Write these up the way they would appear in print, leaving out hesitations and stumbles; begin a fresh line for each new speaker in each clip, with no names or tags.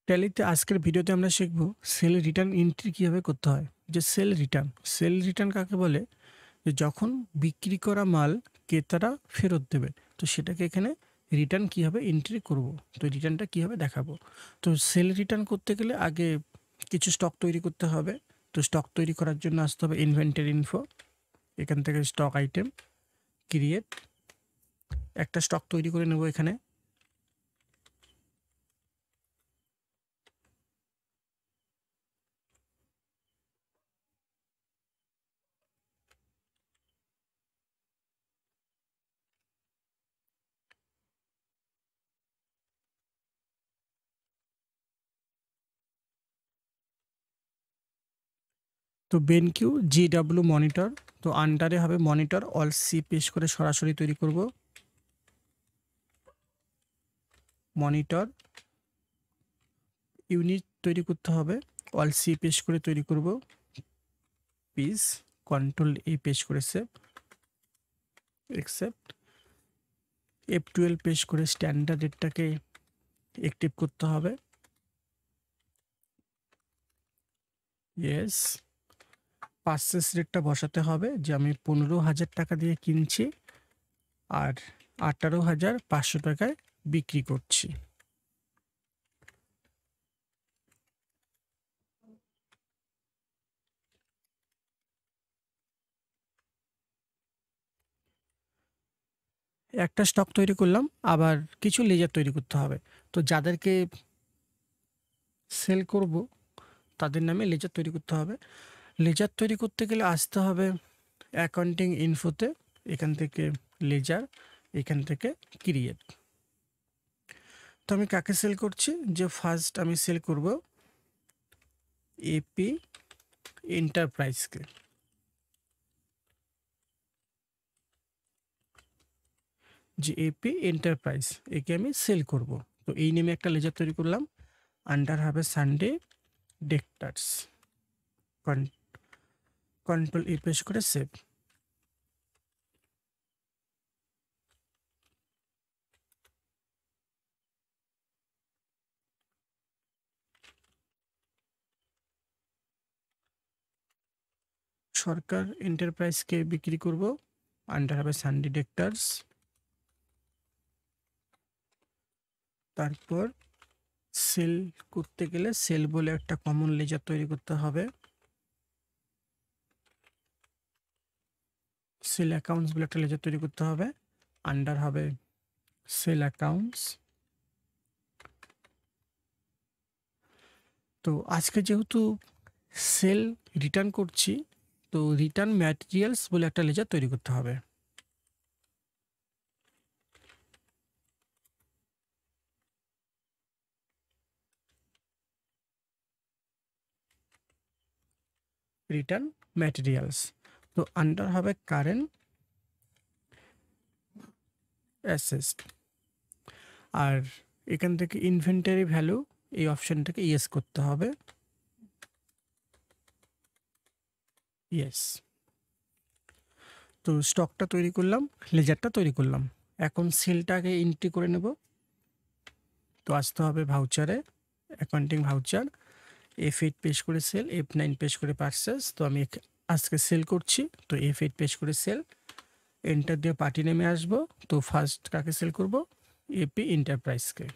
ট্যালিতে আজকের ভিডিওতে আমরা শিখব সেল রিটার্ন এন্ট্রি কিভাবে করতে হয়। যে সেল রিটার্ন কাকে বলে? যে যখন বিক্রি করা মাল ক্রেতারা ফেরত দেবে, তো সেটাকে এখানে রিটার্ন কিভাবে এন্ট্রি করব, তো রিটার্নটা কিভাবে দেখাবো। তো সেল রিটার্ন করতে গেলে আগে কিছু স্টক তৈরি করতে হবে। তো স্টক তৈরি করার জন্য আসতে হবে ইনভেন্টরি ইনফো, এখান থেকে স্টক আইটেম ক্রিয়েট, একটা স্টক তৈরি করে নেব এখানে। তো বেনকিউ জিডাব্লিউ মনিটর, তো আন্ডারে হবে মনিটর, অল সি পেশ করে সরাসরি তৈরি করব। মনিটর ইউনিট তৈরি করতে হবে, অল সি পেশ করে তৈরি করব। পিস কন্ট্রোল এ পেশ করে সেভ, একসেপ্ট। F12 পেশ করে স্ট্যান্ডার্ড রেটটাকে অ্যাক্টিভ করতে হবে। ইয়েস। পারচেস রেটটা বসাতে হবে যে আমি 15,000 টাকা দিয়ে কিনছি আর 18,500 টাকায় বিক্রি করছি। একটা স্টক তৈরি করলাম, আবার কিছু লেজার তৈরি করতে হবে। তো যাদেরকে সেল করব তাদের নামে লেজার তৈরি করতে হবে। লেজার তৈরি করতে গেলে আসতে হবে অ্যাকাউন্টিং ইনফোতে, এখান থেকে লেজার, এখান থেকে ক্রিয়েট। তো আমি কাকে সেল করছি? যে ফার্স্ট আমি সেল করব এপি এন্টারপ্রাইজকে। যে এপি এন্টারপ্রাইজ, একে আমি সেল করব। তো এই নেমে একটা লেজার তৈরি করলাম, আন্ডার হবে সানডে ডেক্টার্স, কন্ট্রোল ই প্রেস করে সেভ। সরকার এন্টারপ্রাইজকে বিক্রি করব, আন্ডার হবে সানডে ডেক্টার্স। তারপর সেল করতে গেলে সেল বলে একটা কমন লেজার তৈরি করতে হবে, সেল অ্যাকাউন্টস বলে একটা লেজার তৈরি করতে হবে, আন্ডার হবে সেল অ্যাকাউন্টস। তো আজকে যেহেতু সেল রিটার্ন করছি, তো রিটার্ন ম্যাটেরিয়ালস বলে একটা লেজার তৈরি করতে হবে। রিটার্ন ম্যাটেরিয়ালস, তো আন্ডার হবে কারেন্ট অ্যাসেস। আর এখান থেকে ইনভেন্টারি ভ্যালু, এই অপশনটাকে ইয়েস করতে হবে। ইয়েস। তো স্টকটা তৈরি করলাম, লেজারটা তৈরি করলাম, এখন সেলটাকে এন্ট্রি করে নেব। তো আসতে হবে ভাউচারে, অ্যাকাউন্টিং ভাউচার, F8 পেশ করে সেল, F9 পেশ করে পারচেস। তো আমি আজকে সেল করছি, তো F8 পেশ করে সেল, এন্টার দিয়ে পার্টি নেমে আসবো। তো ফার্স্ট কাকে সেল করব? এপি এন্টারপ্রাইজকে।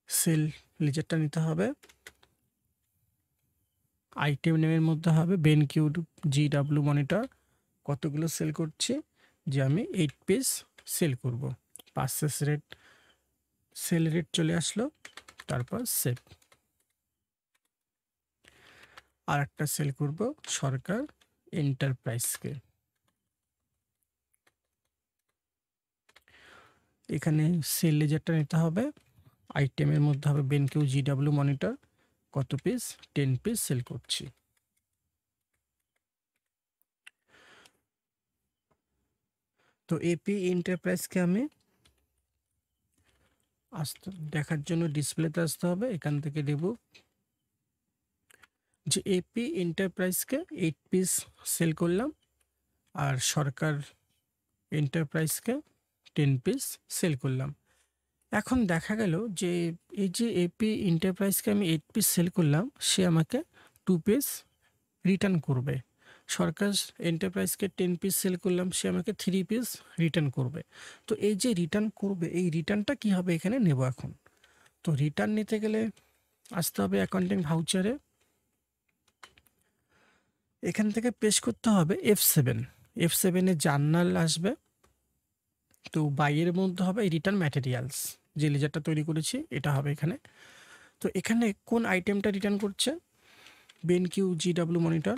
সেল লেজারটা নিতে হবে, আইটেম নেমের মধ্যে হবে বেনকিউ জিডাব্লিউ মনিটর, কতগুলো সেল করছি, যে আমি 8 পিস সেল করব। পারচেস রেট, সেল রেট চলে আসলো, তারপর সেভ। আর একটা সেল করব সরকার এন্টারপ্রাইজকে। এখানে সেল লেজারটা নিতে হবে, আইটেমের মধ্যে হবে বেনকিউ জিডাব্লিউ মনিটর, কত পিস? 10 পিস সেল করছি। তো এপি এন্টারপ্রাইজকে আমি আসতে দেখার জন্য ডিসপ্লেতে আসতে হবে, এখান থেকে দেব যে এপি এন্টারপ্রাইজকে 8 পিস সেল করলাম, আর সরকার এন্টারপ্রাইজকে 10 পিস সেল করলাম। এখন দেখা গেল যে এই যে এপি এন্টারপ্রাইজকে আমি 8 পিস সেল করলাম, সে আমাকে 2 পিস রিটার্ন করবে। সরকার এন্টারপ্রাইজকে 10 পিস সেল করলাম, সে আমাকে 3 পিস রিটার্ন করবে। তো এই যে রিটার্ন করবে, এই রিটার্নটা কী হবে এখানে নেব এখন। তো রিটার্ন নিতে গেলে আসতে হবে অ্যাকাউন্টিং ভাউচারে। এখান থেকে পেশ করতে হবে F7। F7-এ জার্নাল আসবে। তো বাইয়ের মধ্যে হবে রিটার্ন ম্যাটেরিয়ালস, যে লেজারটা তৈরি করেছি এটা হবে এখানে। তো এখানে কোন আইটেমটা রিটার্ন করছে, বেনকিউ জিডাব্লিউ মনিটর,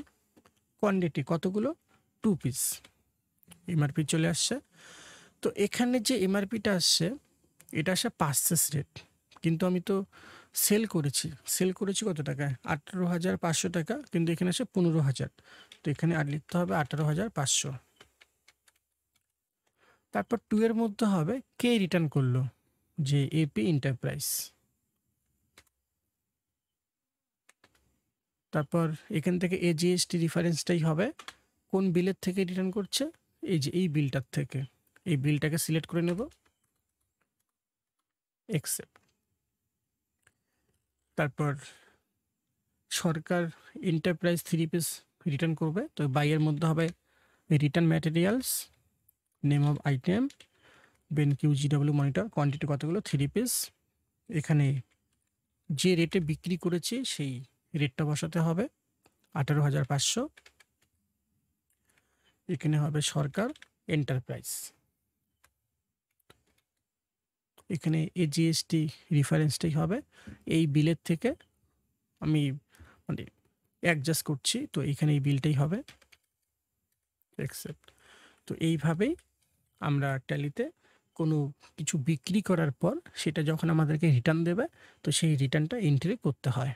কোয়ান্টিটি কতগুলো, 2 পিস, এমআরপি চলে আসছে। তো এখানে যে এমআরপিটা আসছে এটা আসে পার্চেস রেট, কিন্তু আমি তো সেল করেছি কত টাকায়, 18,500 টাকা, কিন্তু এখানে আসে 15,000। তো এখানে আর লিখতে হবে 18,500। তারপর 2 এর মধ্যে হবে কে রিটার্ন করলো, যে এপি এন্টারপ্রাইজ। তারপর এখান থেকে এজিএসটি রেফারেন্সটাই হবে কোন বিলের থেকে রিটার্ন করছে, এই যে এই বিলটার থেকে। এই বিলটাকে সিলেক্ট করে নেব, অ্যাকসেপ্ট। তারপর সরকার এন্টারপ্রাইজ 3 পিস রিটার্ন করবে। তো বাইয়ের মধ্যে হবে return materials, name of item, BenQ GW monitor, quantity কতগুলো, 3 পিস। এখানে যে রেটে বিক্রি করেছি সেই রেটটা বসাতে হবে, 18,500। এখানে হবে সরকার এন্টারপ্রাইজ। এখানে এজিএসটি রেফারেন্সটাই হবে এই বিলের থেকে, আমি মানে অ্যাডজাস্ট করছি, তো এখানে এই বিলটাই হবে, অ্যাকসেপ্ট। তো এইভাবেই আমরা ট্যালিতে কোনো কিছু বিক্রি করার পর সেটা যখন আমাদেরকে রিটার্ন দেবে, তো সেই রিটার্নটা এন্ট্রি করতে হয়।